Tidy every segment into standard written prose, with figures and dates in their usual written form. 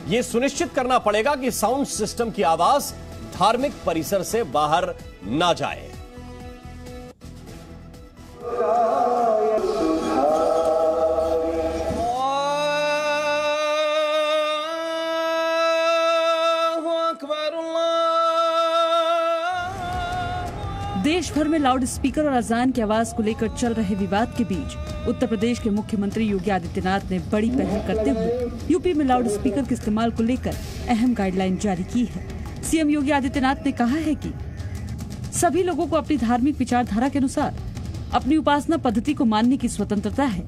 यह सुनिश्चित करना पड़ेगा कि साउंड सिस्टम की आवाज धार्मिक परिसर से बाहर ना जाए। देश भर में लाउड स्पीकर और अजान की आवाज को लेकर चल रहे विवाद के बीच उत्तर प्रदेश के मुख्यमंत्री योगी आदित्यनाथ ने बड़ी पहल करते हुए यूपी में लाउड स्पीकर के इस्तेमाल को लेकर अहम गाइडलाइन जारी की है। सीएम योगी आदित्यनाथ ने कहा है कि सभी लोगों को अपनी धार्मिक विचारधारा के अनुसार अपनी उपासना पद्धति को मानने की स्वतंत्रता है।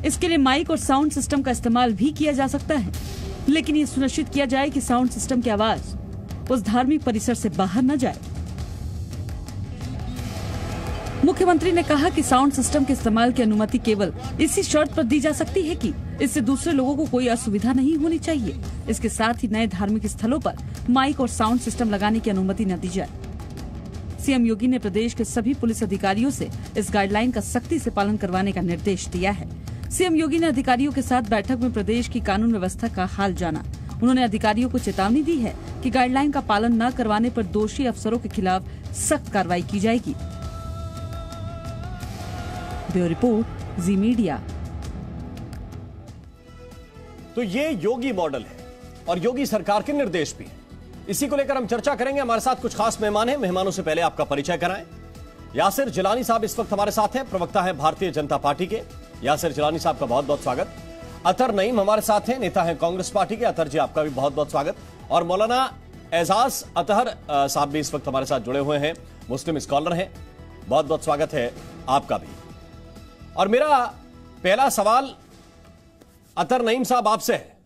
इसके लिए माइक और साउंड सिस्टम का इस्तेमाल भी किया जा सकता है, लेकिन ये सुनिश्चित किया जाए कि साउंड सिस्टम की आवाज उस धार्मिक परिसर से बाहर न जाए। मुख्यमंत्री ने कहा कि साउंड सिस्टम के इस्तेमाल की अनुमति केवल इसी शर्त पर दी जा सकती है कि इससे दूसरे लोगों को कोई असुविधा नहीं होनी चाहिए। इसके साथ ही नए धार्मिक स्थलों पर माइक और साउंड सिस्टम लगाने की अनुमति न दी जाए। सीएम योगी ने प्रदेश के सभी पुलिस अधिकारियों से इस गाइडलाइन का सख्ती से पालन करवाने का निर्देश दिया है। सीएम योगी ने अधिकारियों के साथ बैठक में प्रदेश की कानून व्यवस्था का हाल जाना। उन्होंने अधिकारियों को चेतावनी दी है कि गाइडलाइन का पालन न करवाने पर दोषी अफसरों के खिलाफ सख्त कार्रवाई की जाएगी। ब्यूरो रिपोर्ट, जी मीडिया। तो ये योगी मॉडल है और योगी सरकार के निर्देश भी है। इसी को लेकर हम चर्चा करेंगे। हमारे साथ कुछ खास मेहमान हैं। मेहमानों से पहले आपका परिचय कराएं। यासिर जिलानी साहब इस वक्त हमारे साथ हैं, प्रवक्ता है भारतीय जनता पार्टी के। यासिर जिलानी साहब का बहुत बहुत स्वागत। अतर नईम हमारे साथ हैं, नेता हैं कांग्रेस पार्टी के। अतर जी आपका भी बहुत बहुत स्वागत। और मौलाना एजाज अतहर साहब भी इस वक्त हमारे साथ जुड़े हुए हैं, मुस्लिम स्कॉलर हैं। बहुत बहुत स्वागत है आपका भी। और मेरा पहला सवाल अतर नईम साहब आपसे है,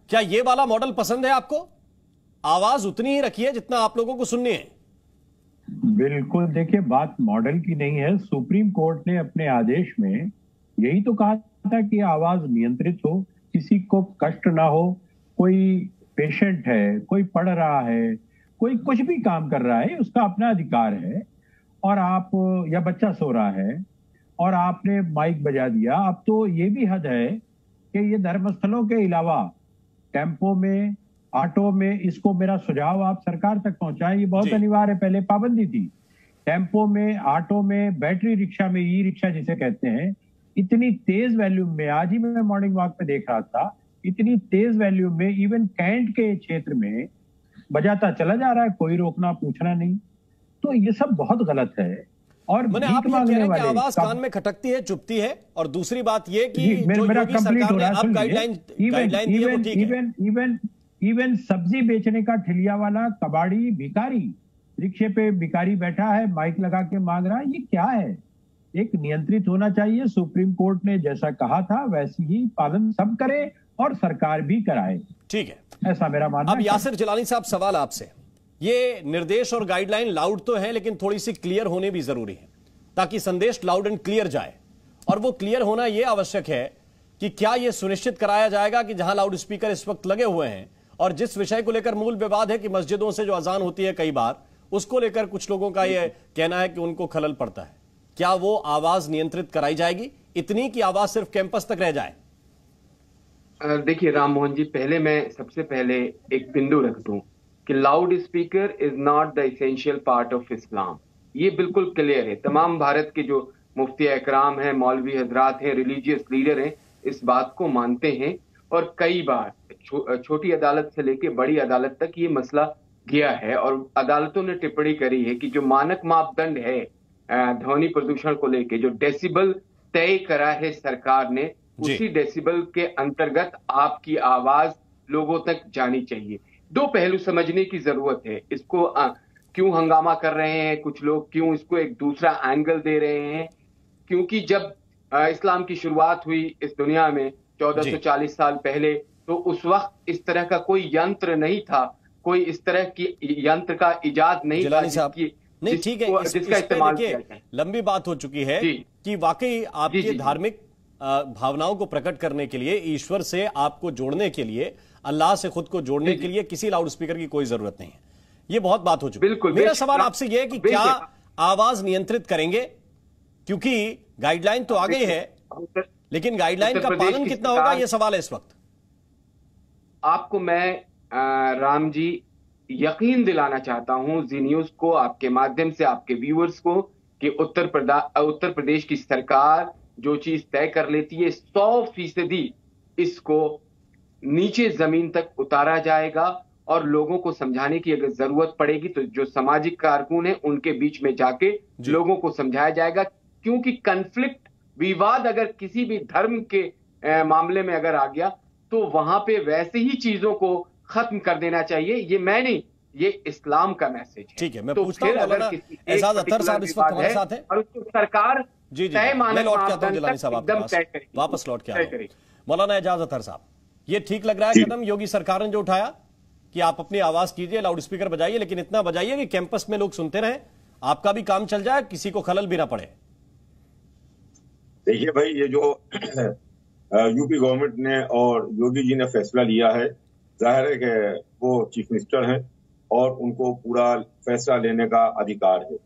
क्या यह वाला मॉडल पसंद है आपको? आवाज उतनी ही रखी है जितना आप लोगों को सुननी है। बिल्कुल, देखिए बात मॉडल की नहीं है। सुप्रीम कोर्ट ने अपने आदेश में यही तो कहा था कि आवाज नियंत्रित हो, किसी को कष्ट ना हो। कोई पेशेंट है, कोई पढ़ रहा है, कोई कुछ भी काम कर रहा है, उसका अपना अधिकार है। और आप या बच्चा सो रहा है और आपने माइक बजा दिया। अब तो ये भी हद है कि ये धर्मस्थलों के अलावा टेम्पो में, ऑटो में, इसको मेरा सुझाव आप सरकार तक पहुंचाएं। ये बहुत अनिवार्य है। पहले पाबंदी थी। टेम्पो में, ऑटो में, बैटरी रिक्शा में, ई रिक्शा जिसे कहते हैं, इतनी तेज वॉल्यूम में, आज ही मैं मॉर्निंग वॉक पे देख रहा था, इतनी तेज वॉल्यूम में इवन कैंट के क्षेत्र में बजाता चला जा रहा है, कोई रोकना पूछना नहीं। तो ये सब बहुत गलत है। और मैंने आप ये कह रहे हैं कि आवाज कान में खटकती है, चुभती है। और दूसरी बात ये कि जो योगी सरकार ने अब गाइडलाइन दी है वो ठीक है। इवन सब्जी बेचने का ठेलिया वाला, कबाड़ी, भिखारी, रिक्शे पे भिखारी बैठा है, माइक लगा के मांग रहा है, ये क्या है? एक नियंत्रित होना चाहिए। सुप्रीम कोर्ट ने जैसा कहा था वैसे ही पालन सब करे और सरकार भी कराए। ठीक है, ऐसा मेरा मानना है। अब यासिर जिलानी साहब सवाल आपसे, ये निर्देश और गाइडलाइन लाउड तो है लेकिन थोड़ी सी क्लियर होने भी जरूरी है ताकि संदेश लाउड एंड क्लियर जाए। और वो क्लियर होना यह आवश्यक है कि क्या यह सुनिश्चित कराया जाएगा कि जहां लाउड स्पीकर इस वक्त लगे हुए हैं और जिस विषय को लेकर मूल विवाद है कि मस्जिदों से जो अजान होती है कई बार, उसको लेकर कुछ लोगों का यह कहना है कि उनको खलल पड़ता है, क्या वो आवाज नियंत्रित कराई जाएगी? इतनी की आवाज सिर्फ कैंपस तक रह जाए? देखिए राम मोहन जी, पहले मैं सबसे पहले एक बिंदु रख दूं कि loud speaker is not the essential part of Islam. ये बिल्कुल क्लियर है। तमाम भारत के जो मुफ्ती इकराम हैं, मौलवी हजरात हैं, रिलीजियस लीडर हैं, इस बात को मानते हैं। और कई बार छोटी अदालत से लेकर बड़ी अदालत तक ये मसला गया है और अदालतों ने टिप्पणी करी है कि जो मानक मापदंड है ध्वनि प्रदूषण को लेकर, जो डेसिबल तय करा है सरकार ने, उसी डेसिबल के अंतर्गत आपकी आवाज लोगों तक जानी चाहिए। दो पहलू समझने की जरूरत है। इसको क्यों हंगामा कर रहे हैं कुछ लोग, क्यों इसको एक दूसरा एंगल दे रहे हैं? क्योंकि जब इस्लाम की शुरुआत हुई इस दुनिया में 1440 साल पहले, तो उस वक्त इस तरह का कोई यंत्र नहीं था, कोई इस तरह की यंत्र का इजाद नहीं था नहीं, ठीक है, जिसका इस्तेमाल किया जाए। लंबी बात हो चुकी है कि वाकई आपकी धार्मिक भावनाओं को प्रकट करने के लिए, ईश्वर से आपको जोड़ने के लिए, अल्लाह से खुद को जोड़ने के लिए किसी लाउड स्पीकर की कोई जरूरत नहीं है। ये बहुत बात हो चुकी है। मेरा सवाल आपसे यह है कि क्या आवाज नियंत्रित करेंगे? क्योंकि गाइडलाइन तो आ गई है, लेकिन गाइडलाइन का पालन कितना होगा, यह सवाल है इस वक्त। आपको मैं राम जी यकीन दिलाना चाहता हूं जी न्यूज को, आपके माध्यम से आपके व्यूअर्स को, कि उत्तर प्रदेश की सरकार जो चीज तय कर लेती है 100% इसको नीचे जमीन तक उतारा जाएगा, और लोगों को समझाने की अगर जरूरत पड़ेगी तो जो सामाजिक कारकुन है उनके बीच में जाके लोगों को समझाया जाएगा। क्योंकि कन्फ्लिक्ट, विवाद अगर किसी भी धर्म के मामले में अगर आ गया तो वहां पे वैसे ही चीजों को खत्म कर देना चाहिए। ये मैं नहीं, ये इस्लाम का मैसेज है। ठीक है, मैं तो पूछता हूं मौलाना एजाज अत्तर साहब इस वक्त हमारे साथ हैं और उसको सरकार जी मैं लौट के आता हूं जिलानी साहब आपके पास, वापस लौट के आता हूं। मौलाना एजाज अत्तर साहब, ये ठीक लग रहा है कदम योगी सरकार ने जो उठाया कि आप अपनी आवाज कीजिए, लाउड स्पीकर बजाइए, लेकिन इतना बजाइए कि कैंपस में लोग सुनते रहें, आपका भी काम चल जाए, किसी को खलल भी ना पड़े? देखिए भाई, ये जो यूपी गवर्नमेंट ने और योगी जी ने फैसला लिया है, जाहिर है कि वो चीफ मिनिस्टर हैं और उनको पूरा फैसला लेने का अधिकार है,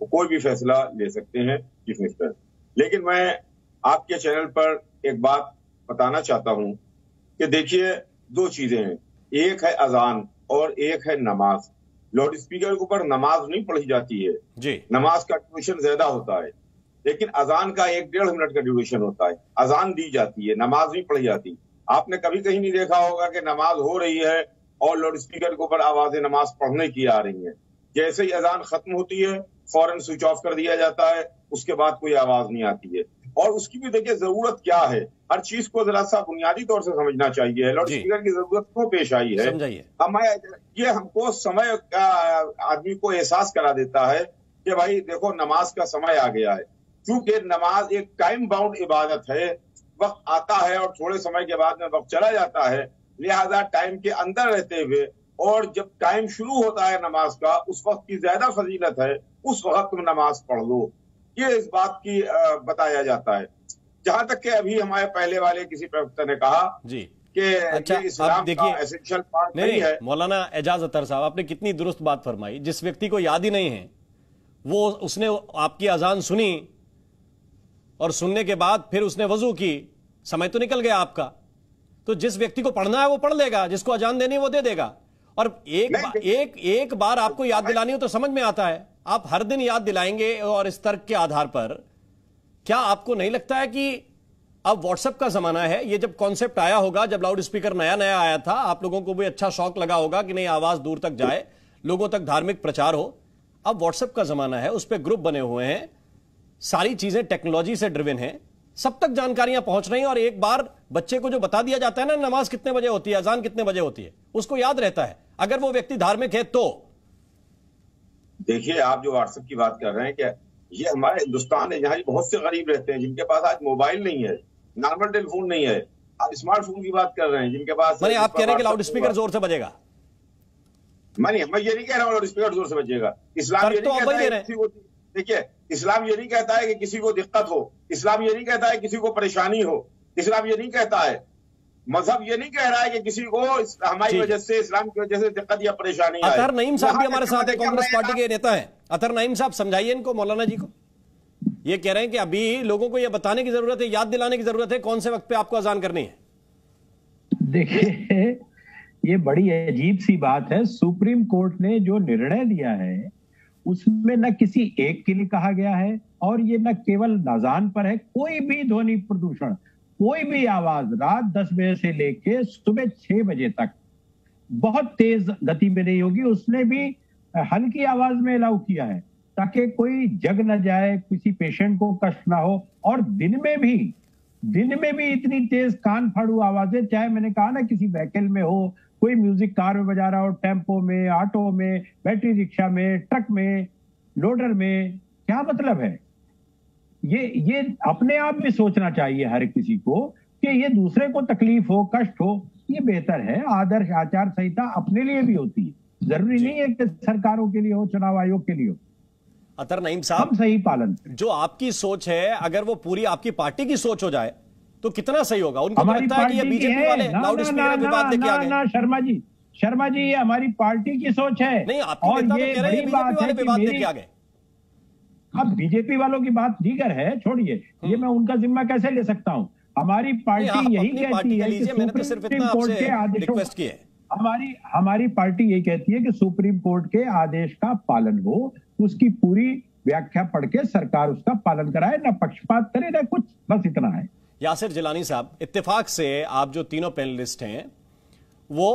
वो कोई भी फैसला ले सकते हैं चीफ मिनिस्टर। लेकिन मैं आपके चैनल पर एक बात बताना चाहता हूं कि देखिए, दो चीजें हैं, एक है अजान और एक है नमाज। लाउड स्पीकर के ऊपर नमाज नहीं पढ़ी जाती है जी, नमाज का ड्यूरेशन ज्यादा होता है, लेकिन अजान का 1-1.5 मिनट का ड्यूरेशन होता है। अजान दी जाती है, नमाज नहीं पढ़ी जाती। आपने कभी कहीं नहीं देखा होगा कि नमाज हो रही है और लाउड स्पीकर के ऊपर आवाजें नमाज पढ़ने की आ रही हैं। जैसे ही अजान खत्म होती है फौरन स्विच ऑफ कर दिया जाता है, उसके बाद कोई आवाज नहीं आती है। और उसकी भी देखिए जरूरत क्या है, हर चीज को जरा सा बुनियादी तौर से समझना चाहिए। लाउड स्पीकर की जरूरत क्यों पेश आई है, ये हमको समय का आदमी को एहसास करा देता है कि भाई देखो नमाज का समय आ गया है। क्योंकि नमाज एक टाइम बाउंड इबादत है, वक्त आता है और थोड़े समय के बाद में वक्त चला जाता है, लिहाजा टाइम के अंदर रहते हुए और जब टाइम शुरू होता है नमाज का, उस वक्त की ज्यादा फजीलत है, उस वक्त में नमाज पढ़ लो, ये इस बात की बताया जाता है। जहां तक कि अभी हमारे पहले वाले किसी प्रवक्ता ने कहा जी कि अच्छा, इस्लाम का एसेंशियल पार्ट नहीं है। मौलाना एजाज अत्तर साहब, आपने कितनी दुरुस्त बात फरमाई। जिस व्यक्ति को याद ही नहीं है, वो उसने आपकी अजान सुनी और सुनने के बाद फिर उसने वजू की, समय तो निकल गया आपका। तो जिस व्यक्ति को पढ़ना है वो पढ़ लेगा, जिसको अजान देनी है वो दे देगा। और एक बार आपको याद दिलानी हो तो समझ में आता है, आप हर दिन याद दिलाएंगे और इस तर्क के आधार पर, क्या आपको नहीं लगता है कि अब व्हाट्सएप का जमाना है? ये जब कॉन्सेप्ट आया होगा, जब लाउड स्पीकर नया नया आया था, आप लोगों को भी अच्छा शौक लगा होगा कि नहीं आवाज दूर तक जाए, लोगों तक धार्मिक प्रचार हो। अब व्हाट्सएप का जमाना है, उस पर ग्रुप बने हुए हैं, सारी चीजें टेक्नोलॉजी से ड्रिवन हैं, सब तक जानकारियां पहुंच रही हैं, और एक बार बच्चे को जो बता दिया जाता है ना नमाज कितने बजे होती है, अजान कितने बजे होती है, उसको याद रहता है, अगर वो व्यक्ति धार्मिक है तो। देखिए, आप जो व्हाट्सएप की बात कर रहे हैं, क्या ये हमारे हिंदुस्तान है, यहाँ बहुत से गरीब रहते हैं जिनके पास आज मोबाइल नहीं है, नॉर्मल टेलीफोन नहीं है। आप स्मार्टफोन की बात कर रहे हैं जिनके पास, मैंने आप कह रहे हैं कि लाउड स्पीकर जोर से बजेगा। मैं ये नहीं कह रहा हूँ लाउड स्पीकर जोर से बजेगा। इस्लाम ये नहीं कहता है किसी को, देखिए इस्लाम ये नहीं कहता है कि किसी को दिक्कत हो, इस्लाम ये नहीं कहता है किसी को परेशानी हो, इस्लाम ये नहीं कहता है, मजहब ये नहीं कह रहा है कि किसी को हमारी वजह से, इस्लाम की वजह से दिक्कत या परेशानी आए। अतर नईम साहब भी हमारे साथ है, कांग्रेस पार्टी के नेता हैं। अतर नईम साहब, समझाइए इनको, मौलाना जी को। ये कह रहे हैं कि अभी लोगों को ये बताने की जरूरत है, याद दिलाने की जरूरत है कौन से वक्त पे आपको अजान करनी है। देखिए, ये बड़ी अजीब सी बात है। सुप्रीम कोर्ट ने जो निर्णय दिया है उसमें न किसी एक के लिए कहा गया है, और ये न केवल अजान पर है, कोई भी ध्वनि प्रदूषण, कोई भी आवाज रात 10 बजे से लेके सुबह 6 बजे तक बहुत तेज गति में नहीं होगी। उसने भी हल्की आवाज में अलाउ किया है ताकि कोई जग न जाए, किसी पेशेंट को कष्ट ना हो। और दिन में भी इतनी तेज कान फाड़ू आवाजें, चाहे मैंने कहा ना किसी व्हीकल में हो, कोई म्यूजिक कार में बजा रहा हो, टेम्पो में, ऑटो में, बैटरी रिक्शा में, ट्रक में, लोडर में, क्या मतलब है? ये अपने आप भी सोचना चाहिए हर किसी को कि ये दूसरे को तकलीफ हो, कष्ट हो, ये बेहतर है। आदर्श आचार संहिता अपने लिए भी होती है, जरूरी नहीं है कि सरकारों के लिए हो, चुनाव आयोग के लिए हो। अतर नईम साहब, सही पालन, जो आपकी सोच है, अगर वो पूरी आपकी पार्टी की सोच हो जाए तो कितना सही होगा। उनको लगता है कि ये बीजेपी वाले लाउड स्पीकर विवाद लेके आ गए। शर्मा जी, ये हमारी पार्टी की सोच है। नहीं, आपके नेता तो कह रहे हैं बीजेपी वाले विवाद लेके आ गए। अब बीजेपी वालों की बात दीगर है, छोड़िए, ये मैं उनका जिम्मा कैसे ले सकता हूं। हमारी पार्टी यही कहती है कि सुप्रीम कोर्ट के आदेशों रिक्वेस्ट की है। हमारी पार्टी यही कहती है कि सुप्रीम कोर्ट के आदेश का पालन हो, उसकी पूरी व्याख्या पढ़ के सरकार उसका पालन कराए, ना पक्षपात करे ना कुछ, बस इतना है। यासिर जिलानी साहब, इत्तेफाक से आप जो तीनों पैनलिस्ट हैं वो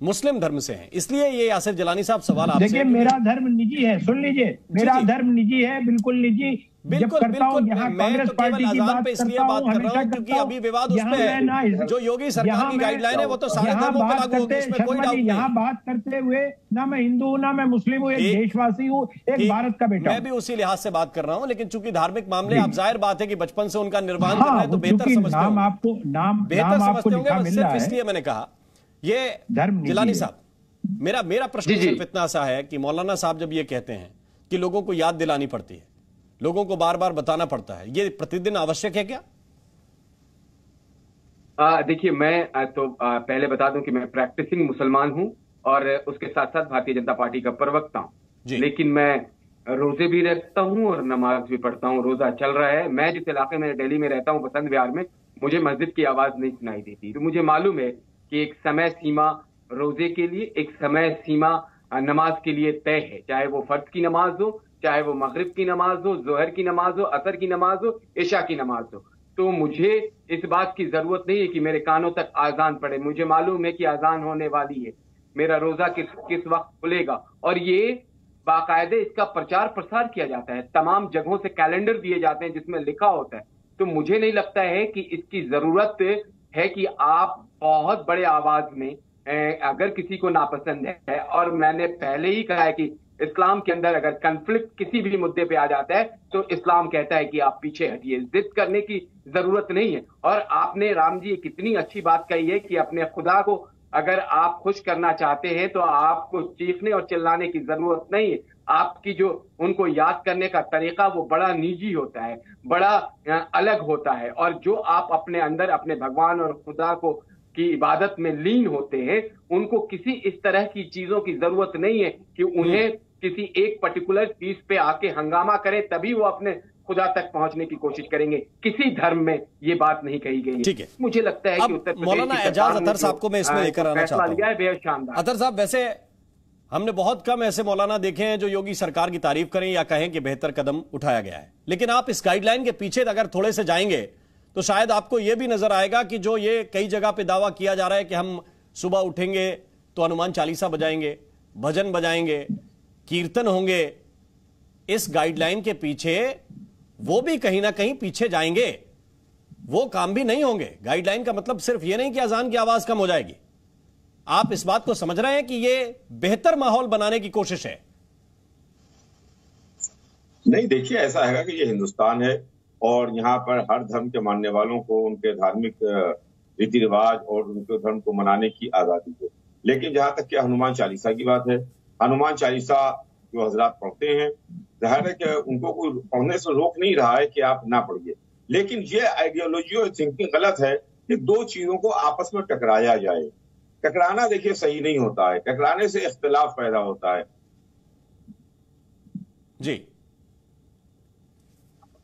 मुस्लिम धर्म से हैं, इसलिए ये यासिर जिलानी साहब सवाल आपसे। देखिए, मेरा धर्म निजी है, सुन लीजिए, मेरा धर्म निजी है, बिल्कुल निजी। बिल्कुल बिल्कुल, मैं तो केवल अजान पे इसलिए बात कर रहा हूं क्योंकि अभी विवाद उस पे है। जो योगी सरकार की गाइडलाइन है वो तो सारे धर्मों पे लागू होगी, इसमें कोई डाउट नहीं। यहाँ बात करते हुए ना मैं हिंदू हूं ना मैं मुस्लिम हूं, एक देशवासी हूं, एक भारत का बेटा। मैं भी उसी लिहाज से बात कर रहा हूं, लेकिन चूंकि धार्मिक मामले, आप जाहिर बात है कि बचपन से उनका निर्वाह कर रहे हैं तो बेहतर समझते होंगे, बेहतर समझते होंगे। सिर्फ इसलिए मैंने कहा ये जिलानी साहब, मेरा प्रश्न सिर्फ इतना सा है कि मौलाना साहब जब ये कहते हैं कि लोगों को याद दिलानी पड़ती है, लोगों को बार बार बताना पड़ता है, ये प्रतिदिन आवश्यक है क्या? देखिए, मैं तो पहले बता दूं कि मैं प्रैक्टिसिंग मुसलमान हूं और उसके साथ साथ भारतीय जनता पार्टी का प्रवक्ता हूं, लेकिन मैं रोजे भी रखता हूं और नमाज भी पढ़ता हूं। रोजा चल रहा है। मैं जिस इलाके में दिल्ली में रहता हूं, बसंत विहार में, मुझे मस्जिद की आवाज नहीं सुनाई देती। तो मुझे मालूम है कि एक समय सीमा रोजे के लिए, एक समय सीमा नमाज के लिए तय है, चाहे वो फर्ज की नमाज हो, चाहे वो मगरिब की नमाज हो, जोहर की नमाज हो, असर की नमाज हो, इशा की नमाज हो। तो मुझे इस बात की जरूरत नहीं है कि मेरे कानों तक आजान पड़े। मुझे मालूम है कि आजान होने वाली है, मेरा रोजा किस वक्त खुलेगा, और ये बाकायदे इसका प्रचार प्रसार किया जाता है। तमाम जगहों से कैलेंडर दिए जाते हैं जिसमें लिखा होता है। तो मुझे नहीं लगता है कि इसकी जरूरत है कि आप बहुत बड़े आवाज में, अगर किसी को नापसंद है, और मैंने पहले ही कहा है कि इस्लाम के अंदर अगर कन्फ्लिक्ट किसी भी मुद्दे पे आ जाता है तो इस्लाम कहता है कि आप पीछे हटिए, जिद करने की जरूरत नहीं है। और आपने, राम जी, कितनी अच्छी बात कही है कि अपने खुदा को अगर आप खुश करना चाहते हैं तो आपको चीखने और चिल्लाने की जरूरत नहीं है। आपकी जो उनको याद करने का तरीका वो बड़ा निजी होता है, बड़ा अलग होता है, और जो आप अपने अंदर अपने भगवान और खुदा को की इबादत में लीन होते हैं, उनको किसी इस तरह की चीजों की जरूरत नहीं है कि उन्हें किसी एक पर्टिकुलर चीज पे आके हंगामा करे तभी वो अपने खुदा तक पहुंचने की कोशिश करेंगे। किसी धर्म में ये बात नहीं कही गई। ठीक है, मुझे लगता है कि उत्तर प्रदेश मौलाना एजाज अतर साहब को मैं इसमें लेकर आना चाहता हूं। बेहद शानदार। अतर साहब, वैसे हमने बहुत कम ऐसे मौलाना देखे हैं जो योगी सरकार की तारीफ करें या कहें कि बेहतर कदम उठाया गया है, लेकिन आप इस गाइडलाइन के पीछे अगर थोड़े से जाएंगे तो शायद आपको यह भी नजर आएगा कि जो ये कई जगह पे दावा किया जा रहा है कि हम सुबह उठेंगे तो हनुमान चालीसा बजाएंगे, भजन बजाएंगे, कीर्तन होंगे, इस गाइडलाइन के पीछे वो भी कहीं ना कहीं पीछे जाएंगे, वो काम भी नहीं होंगे। गाइडलाइन का मतलब सिर्फ ये नहीं कि अजान की आवाज कम हो जाएगी। आप इस बात को समझ रहे हैं कि ये बेहतर माहौल बनाने की कोशिश है? नहीं, देखिए, ऐसा है कि ये हिंदुस्तान है और यहाँ पर हर धर्म के मानने वालों को उनके धार्मिक रीति रिवाज और उनके धर्म को मनाने की आजादी है। लेकिन जहां तक कि हनुमान चालीसा की बात है, हनुमान चालीसा जो हजरात पढ़ते हैं, जाहिर है कि उनको कोई पढ़ने से रोक नहीं रहा है कि आप ना पढ़िए, लेकिन ये आइडियोलॉजी और थिंकिंग गलत है कि दो चीजों को आपस में टकराया जाए। टकराना, देखिए, सही नहीं होता है। टकराने से इख्तिलाफ पैदा होता है। जी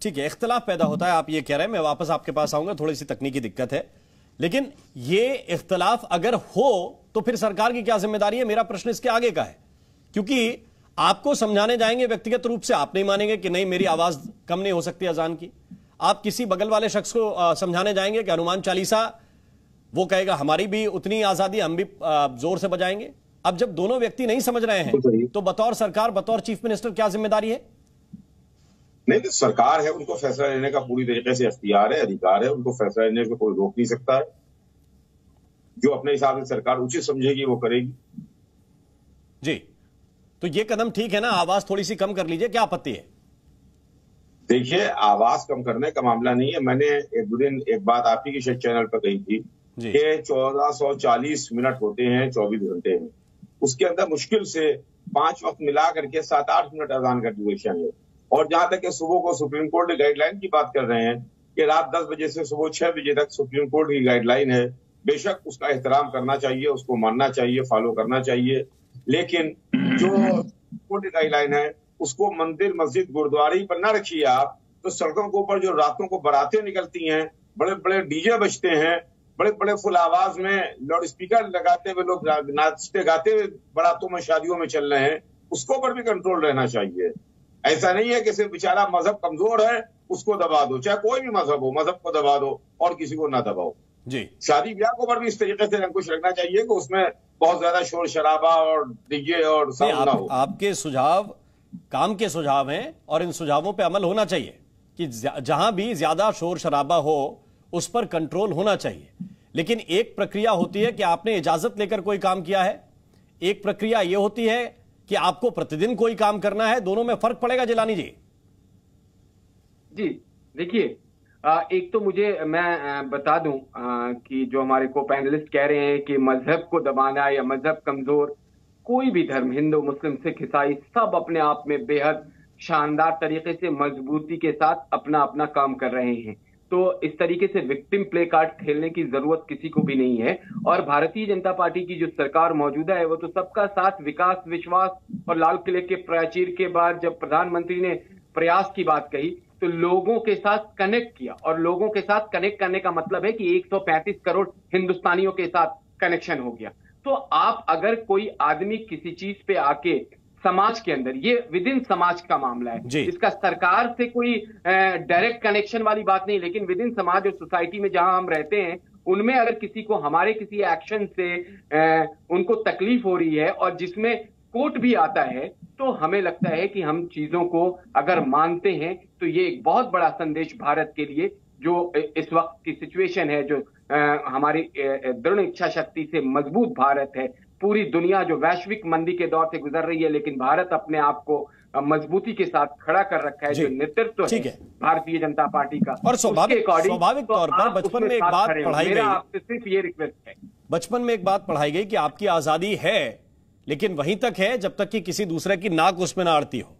ठीक है, इख्तिलाफ पैदा होता है, आप ये कह रहे हैं। मैं वापस आपके पास आऊंगा, थोड़ी सी तकनीकी दिक्कत है, लेकिन ये इख्तिलाफ अगर हो तो फिर सरकार की क्या जिम्मेदारी है? मेरा प्रश्न इसके आगे का है, क्योंकि आपको समझाने जाएंगे व्यक्तिगत रूप से, आप नहीं मानेंगे कि नहीं मेरी आवाज कम नहीं हो सकती अजान की। आप किसी बगल वाले शख्स को समझाने जाएंगे कि हनुमान चालीसा, वो कहेगा हमारी भी उतनी आजादी, हम भी जोर से बजाएंगे। अब जब दोनों व्यक्ति नहीं समझ रहे हैं तो बतौर सरकार, बतौर चीफ मिनिस्टर क्या जिम्मेदारी है? नहीं, तो सरकार है, उनको फैसला लेने का पूरी तरीके से इख्तियार है, अधिकार है, उनको फैसला लेने को कोई रोक नहीं सकता है। जो अपने हिसाब से सरकार उचित समझेगी वो करेगी। जी, तो ये कदम ठीक है ना? आवाज थोड़ी सी कम कर लीजिए, क्या आपत्ति है? देखिए, आवाज कम करने का मामला नहीं है। मैंने एक दिन एक बात आप ही के शेयर चैनल पर कही थी कि 1440 मिनट होते हैं 24 घंटे में, उसके अंदर मुश्किल से 5 वक्त मिला करके 7-8 मिनट अजान का ड्यूरेशन है। और जहां तक कि सुबह को सुप्रीम कोर्ट गाइडलाइन की बात कर रहे हैं कि रात 10 बजे से सुबह 6 बजे तक सुप्रीम कोर्ट की गाइडलाइन है, बेशक उसका एहतराम करना चाहिए, उसको मानना चाहिए, फॉलो करना चाहिए, लेकिन जो कोर्ट की गाइडलाइन है उसको मंदिर, मस्जिद, गुरुद्वारे पर ना रखिए आप। तो सड़कों के ऊपर जो रातों को बारातें निकलती हैं बड़े बड़े डीजे बजते हैं, बड़े बड़े फुल आवाज में लाउड स्पीकर लगाते हुए लोग नाचते गाते हुए बारातों में शादियों में चल रहे हैं, उसको पर भी कंट्रोल रहना चाहिए। ऐसा नहीं है कि सिर्फ बेचारा मजहब कमजोर है उसको दबा दो, चाहे कोई भी मजहब हो, मजहब को दबा दो और किसी को ना दबाओ जी। शादी ब्याह को पर भी इस तरीके से अंकुश रखना चाहिए कि उसमें बहुत ज्यादा शोर शराबा और डीजे और साउंड ना हो। आपके सुझाव काम के सुझाव हैं और इन सुझावों पे अमल होना चाहिए कि जहां भी ज्यादा शोर शराबा हो उस पर कंट्रोल होना चाहिए। लेकिन एक प्रक्रिया होती है कि आपने इजाजत लेकर कोई काम किया है, एक प्रक्रिया यह होती है कि आपको प्रतिदिन कोई काम करना है। दोनों में फर्क पड़ेगा जिलानी जी? जी देखिए, एक तो मैं बता दूं कि जो हमारे को पैनलिस्ट कह रहे हैं कि मजहब को दबाना या मजहब कमजोर, कोई भी धर्म, हिंदू मुस्लिम सिख ईसाई, सब अपने आप में बेहद शानदार तरीके से मजबूती के साथ अपना अपना काम कर रहे हैं। तो इस तरीके से विक्टिम प्ले कार्ड खेलने की जरूरत किसी को भी नहीं है। और भारतीय जनता पार्टी की जो सरकार मौजूदा है वो तो सबका साथ, विकास, विश्वास और लाल किले के प्राचीर के बाद जब प्रधानमंत्री ने प्रयास की बात कही तो लोगों के साथ कनेक्ट किया, और लोगों के साथ कनेक्ट करने का मतलब है कि 135 करोड़ हिंदुस्तानियों के साथ कनेक्शन हो गया। तो आप अगर कोई आदमी किसी चीज पे आके समाज के अंदर, ये विद इन समाज का मामला है, इसका सरकार से कोई डायरेक्ट कनेक्शन वाली बात नहीं, लेकिन विद इन समाज और सोसाइटी में जहां हम रहते हैं उनमें अगर किसी को हमारे किसी एक्शन से उनको तकलीफ हो रही है और जिसमें कोर्ट भी आता है, तो हमें लगता है कि हम चीजों को अगर मानते हैं तो ये एक बहुत बड़ा संदेश भारत के लिए, जो इस वक्त की सिचुएशन है, जो हमारी दृढ़ इच्छा शक्ति से मजबूत भारत है, पूरी दुनिया जो वैश्विक मंदी के दौर से गुजर रही है, लेकिन भारत अपने आप को मजबूती के साथ खड़ा कर रखा है, जो नेतृत्व है भारतीय जनता पार्टी का। और स्वाभाविक तौर पर बचपन में एक बात पढ़ाई गई, आपसे सिर्फ ये रिक्वेस्ट है, बचपन में एक बात पढ़ाई गई कि आपकी आजादी है लेकिन वहीं तक है जब तक कि किसी दूसरे की नाक उसमें ना अड़ती हो।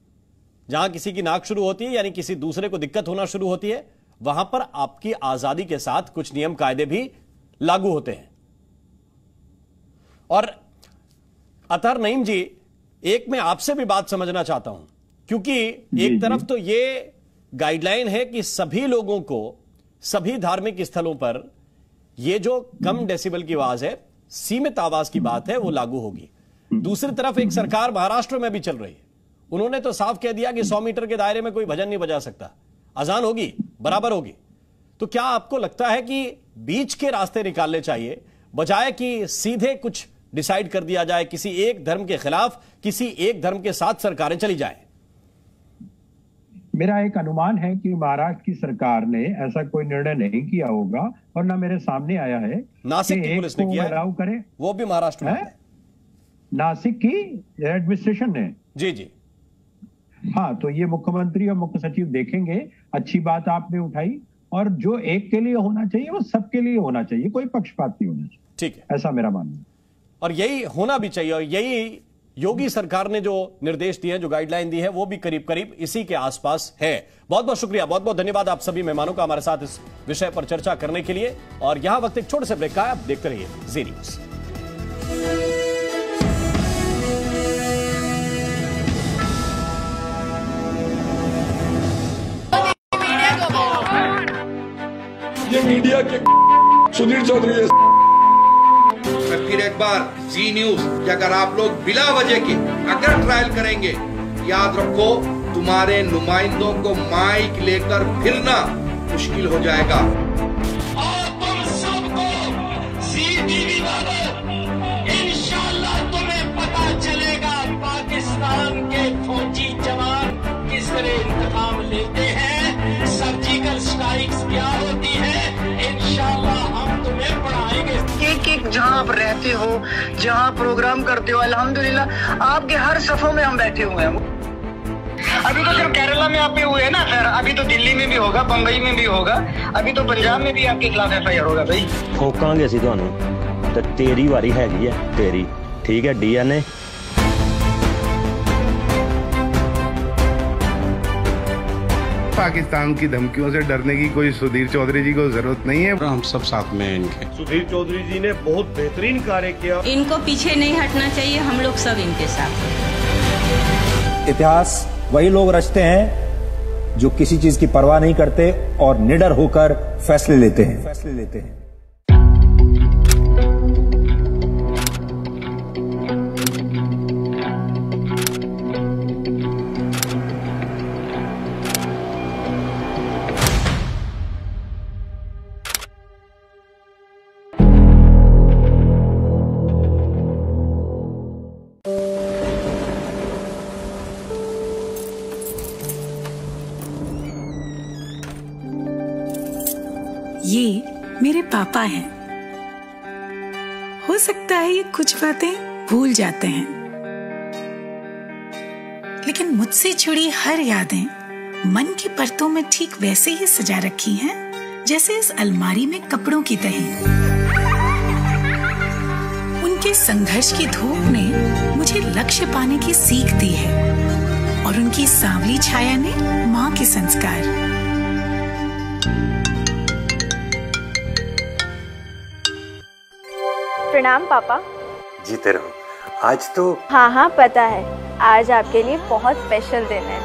जहां किसी की नाक शुरू होती है यानी किसी दूसरे को दिक्कत होना शुरू होती है, वहां पर आपकी आजादी के साथ कुछ नियम कायदे भी लागू होते हैं। और अतहर नईम जी, एक मैं आपसे भी बात समझना चाहता हूं, क्योंकि एक तरफ तो ये गाइडलाइन है कि सभी लोगों को सभी धार्मिक स्थलों पर ये जो कम डेसिबल की आवाज है, सीमित आवाज की बात है, वो लागू होगी। दूसरी तरफ एक सरकार महाराष्ट्र में भी चल रही है, उन्होंने तो साफ कह दिया कि 100 मीटर के दायरे में कोई भजन नहीं बजा सकता, अजान होगी, बराबर होगी। तो क्या आपको लगता है कि बीच के रास्ते निकालने चाहिए, बजाय कि सीधे कुछ डिसाइड कर दिया जाए किसी एक धर्म के खिलाफ, किसी एक धर्म के साथ सरकारें चली जाएं? मेरा एक अनुमान है कि महाराष्ट्र की सरकार ने ऐसा कोई निर्णय नहीं किया होगा, और ना मेरे सामने आया है। नासिक की पुलिस ने किया है, अलाउ करे, वो भी महाराष्ट्र में है। नासिक की एडमिनिस्ट्रेशन ने, जी जी, हाँ, तो ये मुख्यमंत्री और मुख्य सचिव देखेंगे। अच्छी बात आपने उठाई, और जो एक के लिए होना चाहिए वो सबके लिए होना चाहिए, कोई पक्षपात नहीं होना चाहिए। ठीक है, ऐसा मेरा मानना है, और यही होना भी चाहिए। और यही योगी सरकार ने जो निर्देश दिए हैं, जो गाइडलाइन दी है, वो भी करीब करीब इसी के आसपास है। बहुत बहुत शुक्रिया, बहुत बहुत धन्यवाद आप सभी मेहमानों का हमारे साथ इस विषय पर चर्चा करने के लिए। और यहां वक्त एक छोटे से ब्रेक का है, आप देखते रहिए जी न्यूज। ये मीडिया के सुधीर चौधरी है। मैं फिर एक बार जी न्यूज कि अगर आप लोग बिला वजह के अगर ट्रायल करेंगे, याद रखो तुम्हारे नुमाइंदों को माइक लेकर फिरना मुश्किल हो जाएगा। और तुम सबको ज़ी-टीवी वालों, इंशाल्लाह तुम्हें पता चलेगा पाकिस्तान के फौजी जवान किस तरह इंतकाम लेते हैं, सर्जिकल स्ट्राइक्स क्या होती है, इंशाल्लाह हम तुम्हें पढ़ाएंगे। एक जहां आप रहते हो, जहां प्रोग्राम करते हो, अल्हम्दुलिल्लाह आपके हर सफों में हम बैठे हुए हैं। अभी तो सिर्फ केरला में आप पे हुए हैं ना, खैर अभी तो दिल्ली में भी होगा, बंबई में भी होगा, अभी तो पंजाब में भी आपके खिलाफ FIR होगा। भाई ठोकांगे ਅਸੀਂ ਤੁਹਾਨੂੰ ਤੇ ਤੇਰੀ ਵਾਰੀ ਹੈਗੀ ਹੈ, ਤੇਰੀ ਠੀਕ ਹੈ। DNA पाकिस्तान की धमकियों से डरने की कोई सुधीर चौधरी जी को जरूरत नहीं है। हम सब साथ में हैं इनके। सुधीर चौधरी जी ने बहुत बेहतरीन कार्य किया, इनको पीछे नहीं हटना चाहिए, हम लोग सब इनके साथ। इतिहास वही लोग रचते हैं जो किसी चीज की परवाह नहीं करते और निडर होकर फैसले लेते हैं। ये मेरे पापा हैं। हो सकता है ये कुछ बातें भूल जाते हैं, लेकिन मुझसे जुड़ी हर यादें मन की परतों में ठीक वैसे ही सजा रखी हैं जैसे इस अलमारी में कपड़ों की तहीं। उनके संघर्ष की धूप ने मुझे लक्ष्य पाने की सीख दी है और उनकी सांवली छाया ने माँ के संस्कार। प्रणाम पापा। जीते रहो। आज तो हाँ पता है, आज आपके लिए बहुत स्पेशल दिन है।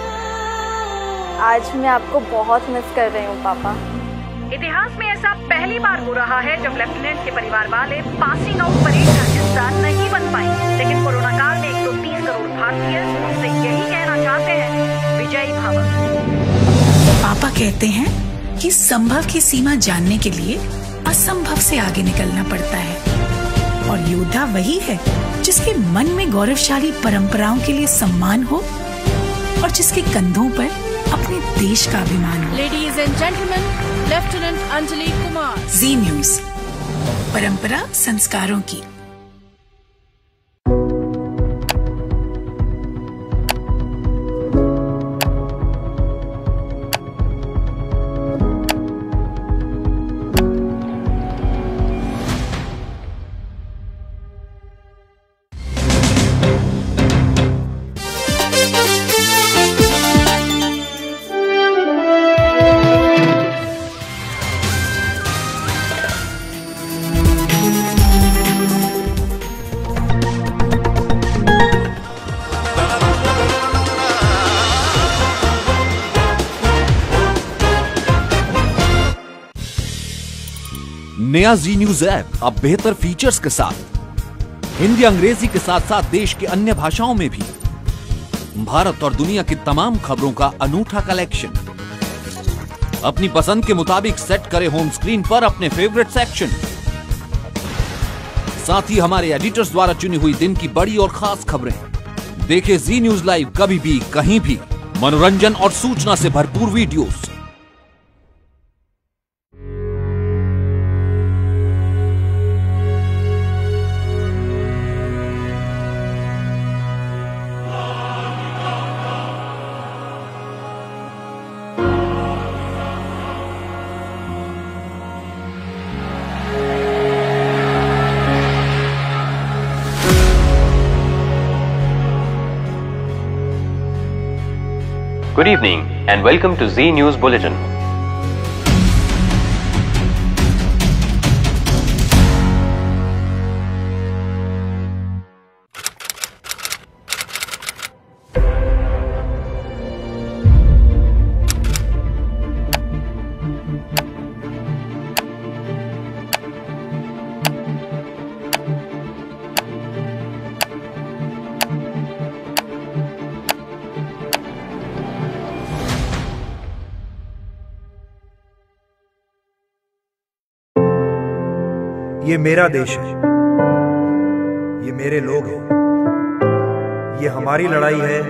आज मैं आपको बहुत मिस कर रही हूँ पापा। इतिहास में ऐसा पहली बार हो रहा है जब लेफ्टिनेंट के परिवार वाले पासिंग आउट परेड का हिस्सा नहीं बन पाए, लेकिन कोरोना काल में 130 करोड़ भारतीय उनसे यही कहना चाहते हैं, विजयी भव। पापा कहते हैं कि संभव की सीमा जानने के लिए असंभव से आगे निकलना पड़ता है, और योद्धा वही है जिसके मन में गौरवशाली परंपराओं के लिए सम्मान हो और जिसके कंधों पर अपने देश का अभिमान हो। Ladies and gentleman, lieutenant Anjali Kumar. Zee news, परंपरा संस्कारों की। नया जी न्यूज ऐप अब बेहतर फीचर्स के साथ हिंदी अंग्रेजी के साथ साथ देश की अन्य भाषाओं में भी भारत और दुनिया की तमाम खबरों का अनूठा कलेक्शन। अपनी पसंद के मुताबिक सेट करें होम स्क्रीन पर अपने फेवरेट सेक्शन। साथ ही हमारे एडिटर्स द्वारा चुनी हुई दिन की बड़ी और खास खबरें। देखें जी न्यूज लाइव कभी भी कहीं भी, मनोरंजन और सूचना से भरपूर videos. Good evening and welcome to Z News Bulletin. ये मेरा देश है, ये मेरे लोग हैं, ये हमारी लड़ाई है,